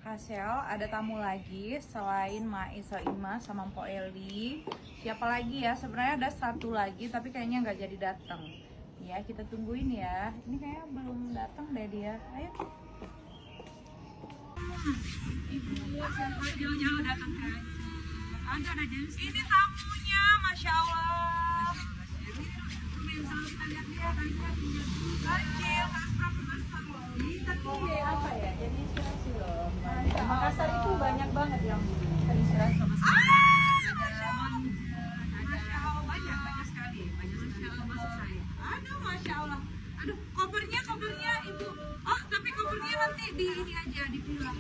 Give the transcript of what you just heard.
Hasel, ada tamu lagi selain Mai Soima sama Mpok Eli. Siapa lagi ya? Sebenarnya ada satu lagi tapi kayaknya nggak jadi datang. Ya, kita tungguin ya. Ini kayaknya belum datang deh dia. Ayo. Ibu sampai jauh-jauh datang ke ada jenis. Ini tamunya, Masya Allah. Kecil, tapi apa ya? Jadi inspirasi loh. Makassar itu banyak banget yang terinspirasi sama saya. Masya Allah, banyak sekali. Masuk saya. Aduh, Masya Allah. Aduh, kopernya Ibu. Oh, tapi kopernya nanti di ini aja, dipilah.